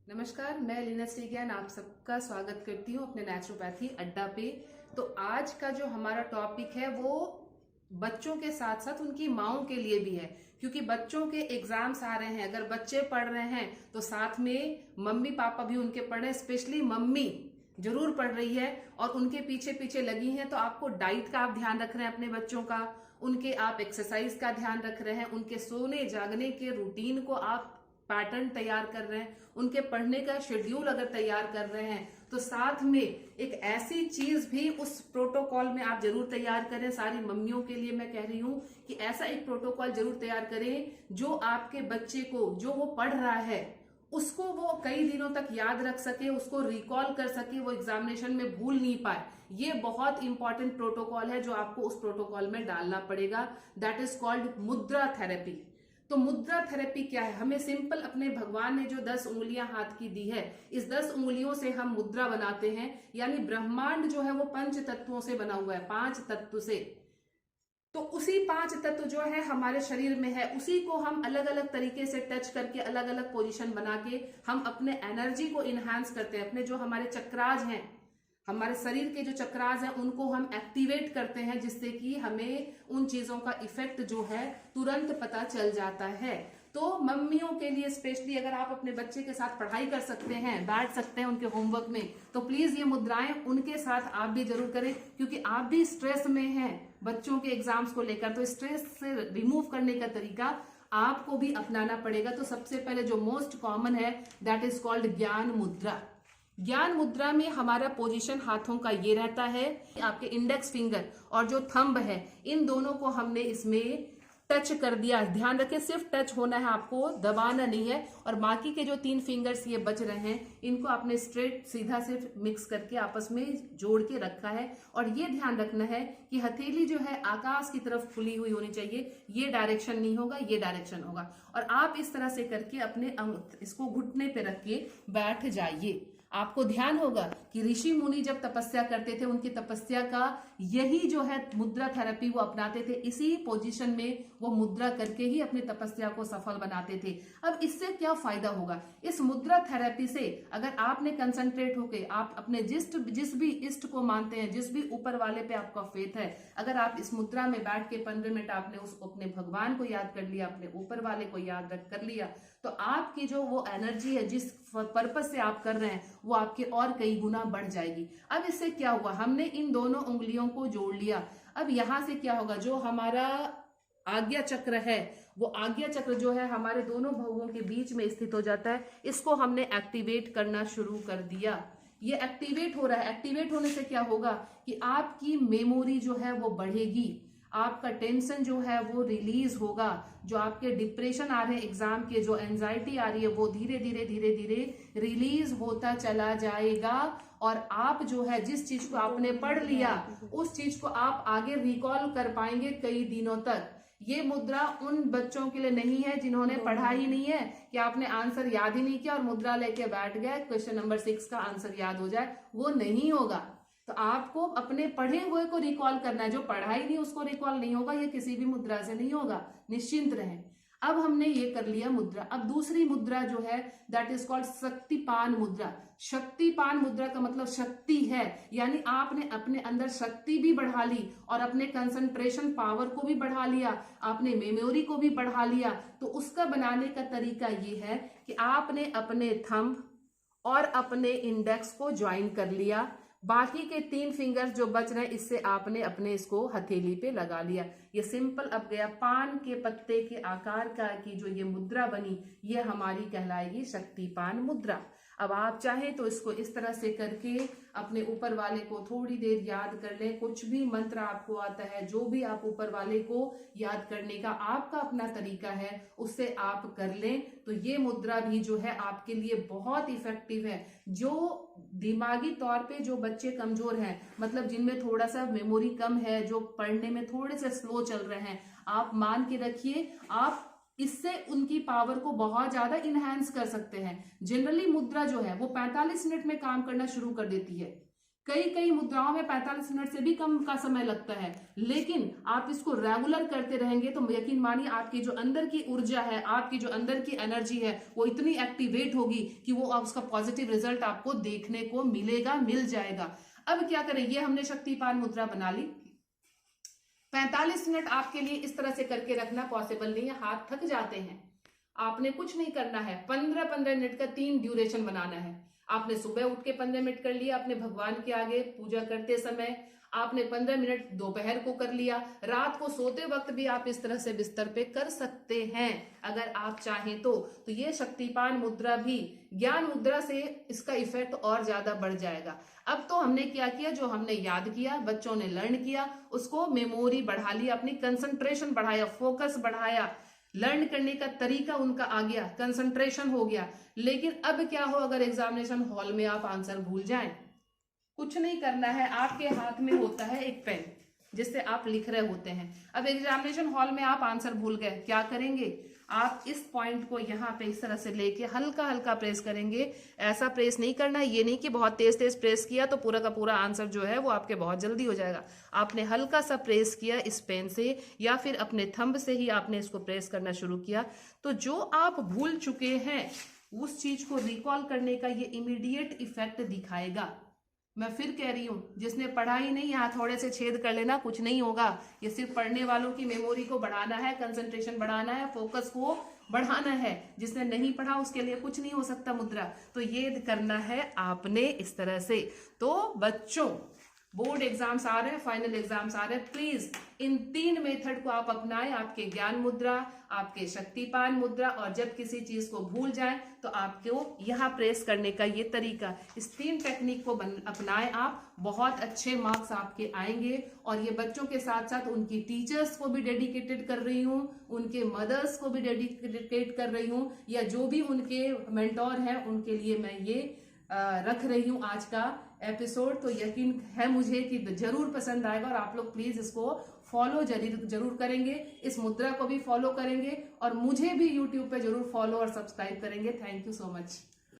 नमस्कार, मैं लीना स्रीज्ञान आप सबका स्वागत करती हूँ अपने नेचुरोपैथी अड्डा पे। तो आज का जो हमारा टॉपिक है वो बच्चों के साथ साथ उनकी माओं के लिए भी है, क्योंकि बच्चों के एग्जाम्स आ रहे हैं। अगर बच्चे पढ़ रहे हैं तो साथ में मम्मी पापा भी उनके पढ़ रहे हैं, स्पेशली मम्मी जरूर पढ़ रही है और उनके पीछे पीछे लगी हैं। तो आपको डाइट का आप ध्यान रख रहे हैं अपने बच्चों का, उनके आप एक्सरसाइज का ध्यान रख रहे हैं, उनके सोने जागने के रूटीन को आप पैटर्न तैयार कर रहे हैं, उनके पढ़ने का शेड्यूल अगर तैयार कर रहे हैं तो साथ में एक ऐसी चीज भी उस प्रोटोकॉल में आप जरूर तैयार करें। सारी मम्मियों के लिए मैं कह रही हूं कि ऐसा एक प्रोटोकॉल जरूर तैयार करें जो आपके बच्चे को जो वो पढ़ रहा है उसको वो कई दिनों तक याद रख सके, उसको रिकॉल कर सके, वो एग्जामिनेशन में भूल नहीं पाए। ये बहुत इंपॉर्टेंट प्रोटोकॉल है जो आपको उस प्रोटोकॉल में डालना पड़ेगा। दैट इज कॉल्ड मुद्रा थेरेपी। तो मुद्रा थेरेपी क्या है? हमें सिंपल अपने भगवान ने जो 10 उंगलियां हाथ की दी है, इस 10 उंगलियों से हम मुद्रा बनाते हैं। यानी ब्रह्मांड जो है वो 5 तत्वों से बना हुआ है, 5 तत्व से। तो उसी 5 तत्व जो है हमारे शरीर में है, उसी को हम अलग अलग तरीके से टच करके अलग अलग पोजीशन बना के हम अपने एनर्जी को इनहांस करते हैं। अपने जो हमारे चक्राज हैं, हमारे शरीर के जो चक्रास हैं उनको हम एक्टिवेट करते हैं, जिससे कि हमें उन चीजों का इफेक्ट जो है तुरंत पता चल जाता है। तो मम्मियों के लिए स्पेशली अगर आप अपने बच्चे के साथ पढ़ाई कर सकते हैं, बैठ सकते हैं उनके होमवर्क में, तो प्लीज ये मुद्राएं उनके साथ आप भी जरूर करें, क्योंकि आप भी स्ट्रेस में हैं बच्चों के एग्जाम्स को लेकर। तो स्ट्रेस से रिमूव करने का तरीका आपको भी अपनाना पड़ेगा। तो सबसे पहले जो मोस्ट कॉमन है दैट इज कॉल्ड ज्ञान मुद्रा। ज्ञान मुद्रा में हमारा पोजीशन हाथों का ये रहता है, आपके इंडेक्स फिंगर और जो थंब है इन दोनों को हमने इसमें टच कर दिया। ध्यान रखें सिर्फ टच होना है, आपको दबाना नहीं है। और बाकी के जो 3 फिंगर्स ये बच रहे हैं इनको आपने स्ट्रेट सीधा सिर्फ मिक्स करके आपस में जोड़ के रखा है। और ये ध्यान रखना है कि हथेली जो है आकाश की तरफ खुली हुई होनी चाहिए। ये डायरेक्शन नहीं होगा, ये डायरेक्शन होगा। और आप इस तरह से करके अपने इसको घुटने पे रख के बैठ जाइए। आपको ध्यान होगा कि ऋषि मुनि जब तपस्या करते थे, उनकी तपस्या का यही जो है मुद्रा थेरेपी वो अपनाते थे। इसी पोजीशन में वो मुद्रा करके ही अपनी तपस्या को सफल बनाते थे। अब इससे क्या फायदा होगा? इस मुद्रा थेरेपी से अगर आपने कंसंट्रेट होके आप अपने जिस भी इष्ट को मानते हैं, जिस भी ऊपर वाले पे आपका फेथ है, अगर आप इस मुद्रा में बैठ के 15 मिनट आपने उसको अपने भगवान को याद कर लिया, अपने ऊपर वाले को याद कर लिया, तो आपकी जो वो एनर्जी है जिस पर्पस से आप कर रहे हैं वो आपके और कई गुना बढ़ जाएगी। अब इससे क्या हुआ? हमने इन दोनों उंगलियों को जोड़ लिया। अब यहां से क्या होगा? जो हमारा आज्ञा चक्र है, वो आज्ञा चक्र जो है हमारे दोनों भुवों के बीच में स्थित हो जाता है। इसको हमने एक्टिवेट करना शुरू कर दिया। ये एक्टिवेट हो रहा है। एक्टिवेट होने से क्या होगा कि आपकी मेमोरी जो है वो बढ़ेगी, आपका टेंशन जो है वो रिलीज होगा, जो आपके डिप्रेशन आ रहे हैं एग्जाम के, जो एंजाइटी आ रही है वो धीरे धीरे धीरे धीरे रिलीज होता चला जाएगा। और आप जो है जिस चीज को आपने पढ़ लिया उस चीज को आप आगे रिकॉल कर पाएंगे कई दिनों तक। ये मुद्रा उन बच्चों के लिए नहीं है जिन्होंने पढ़ा ही नहीं है, कि आपने आंसर याद ही नहीं किया और मुद्रा लेके बैठ गए, क्वेश्चन नंबर 6 का आंसर याद हो जाए, वो नहीं होगा। तो आपको अपने पढ़े हुए को रिकॉल करना है, जो पढ़ा ही नहीं उसको रिकॉल नहीं होगा। ये किसी भी मुद्रा से नहीं होगा, निश्चिंत रहें। अब हमने ये कर लिया मुद्रा। अब दूसरी मुद्रा जो है दैट इज कॉल्ड शक्तिपान मुद्रा। शक्तिपान मुद्रा का मतलब शक्ति है, यानी आपने अपने अंदर शक्ति भी बढ़ा ली और अपने कंसंट्रेशन पावर को भी बढ़ा लिया, आपने मेमोरी को भी बढ़ा लिया। तो उसका बनाने का तरीका ये है कि आपने अपने थंब और अपने इंडेक्स को ज्वाइन कर लिया। बाकी के 3 फिंगर्स जो बच रहे हैं इससे आपने अपने इसको हथेली पे लगा लिया। ये सिंपल अब गया पान के पत्ते के आकार का की जो ये मुद्रा बनी, ये हमारी कहलाएगी शक्तिपान मुद्रा। अब आप चाहें तो इसको इस तरह से करके अपने ऊपर वाले को थोड़ी देर याद कर लें। कुछ भी मंत्र आपको आता है, जो भी आप ऊपर वाले को याद करने का आपका अपना तरीका है, उससे आप कर लें। तो ये मुद्रा भी जो है आपके लिए बहुत इफेक्टिव है। जो दिमागी तौर पे जो बच्चे कमजोर हैं, मतलब जिनमें थोड़ा सा मेमोरी कम है, जो पढ़ने में थोड़े से स्लो चल रहे हैं, आप मान के रखिए आप इससे उनकी पावर को बहुत ज्यादा इनहैंस कर सकते हैं। जनरली मुद्रा जो है वो 45 मिनट में काम करना शुरू कर देती है, कई कई मुद्राओं में 45 मिनट से भी कम का समय लगता है, लेकिन आप इसको रेगुलर करते रहेंगे तो यकीन मानिए आपकी जो अंदर की ऊर्जा है, आपकी जो अंदर की एनर्जी है, वो इतनी एक्टिवेट होगी कि वो उसका पॉजिटिव रिजल्ट आपको देखने को मिलेगा, मिल जाएगा। अब क्या करें, ये हमने शक्तिपान मुद्रा बना ली। 45 मिनट आपके लिए इस तरह से करके रखना पॉसिबल नहीं है, हाथ थक जाते हैं। आपने कुछ नहीं करना है, 15-15 मिनट का 3 ड्यूरेशन बनाना है। आपने सुबह उठ के 15 मिनट कर लिया, अपने भगवान के आगे पूजा करते समय आपने 15 मिनट दोपहर को कर लिया, रात को सोते वक्त भी आप इस तरह से बिस्तर पे कर सकते हैं अगर आप चाहें तो। ये शक्तिपान मुद्रा भी ज्ञान मुद्रा से इसका इफेक्ट और ज्यादा बढ़ जाएगा। अब तो हमने क्या किया, जो हमने याद किया, बच्चों ने लर्न किया, उसको मेमोरी बढ़ा लिया, अपनी कंसंट्रेशन बढ़ाया, फोकस बढ़ाया, लर्न करने का तरीका उनका आ गया, कंसंट्रेशन हो गया। लेकिन अब क्या हो अगर एग्जामिनेशन हॉल में आप आंसर भूल जाएं? कुछ नहीं करना है, आपके हाथ में होता है एक पेन जिससे आप लिख रहे होते हैं। अब एग्जामिनेशन हॉल में आप आंसर भूल गए, क्या करेंगे, आप इस पॉइंट को यहाँ पे इस तरह से लेके हल्का हल्का प्रेस करेंगे। ऐसा प्रेस नहीं करना, ये नहीं कि बहुत तेज तेज प्रेस किया तो पूरा का पूरा आंसर जो है वो आपके बहुत जल्दी हो जाएगा। आपने हल्का सा प्रेस किया इस पेन से या फिर अपने थंब से ही आपने इसको प्रेस करना शुरू किया, तो जो आप भूल चुके हैं उस चीज को रिकॉल करने का ये इमीडिएट इफेक्ट दिखाएगा। मैं फिर कह रही हूँ, जिसने पढ़ा ही नहीं, यहाँ थोड़े से छेद कर लेना, कुछ नहीं होगा। ये सिर्फ पढ़ने वालों की मेमोरी को बढ़ाना है, कंसंट्रेशन बढ़ाना है, फोकस को बढ़ाना है। जिसने नहीं पढ़ा उसके लिए कुछ नहीं हो सकता मुद्रा। तो ये करना है आपने इस तरह से। तो बच्चों, बोर्ड एग्जाम्स आ रहे हैं, फाइनल एग्जाम्स आ रहे हैं, प्लीज इन 3 मेथड को आप अपनाएं। आपके ज्ञान मुद्रा, आपके शक्तिपान मुद्रा, और जब किसी चीज को भूल जाएं तो आपको यहाँ प्रेस करने का ये तरीका, इस 3 टेक्निक को अपनाएं आप, बहुत अच्छे मार्क्स आपके आएंगे। और ये बच्चों के साथ साथ उनकी टीचर्स को भी डेडिकेटेड कर रही हूँ, उनके मदर्स को भी डेडिकेट कर रही हूँ, या जो भी उनके मेंटोर हैं उनके लिए मैं ये रख रही हूँ आज का एपिसोड। तो यकीन है मुझे कि जरूर पसंद आएगा और आप लोग प्लीज इसको फॉलो जरूर करेंगे, इस मुद्रा को भी फॉलो करेंगे और मुझे भी यूट्यूब पे जरूर फॉलो और सब्सक्राइब करेंगे। Thank you so much.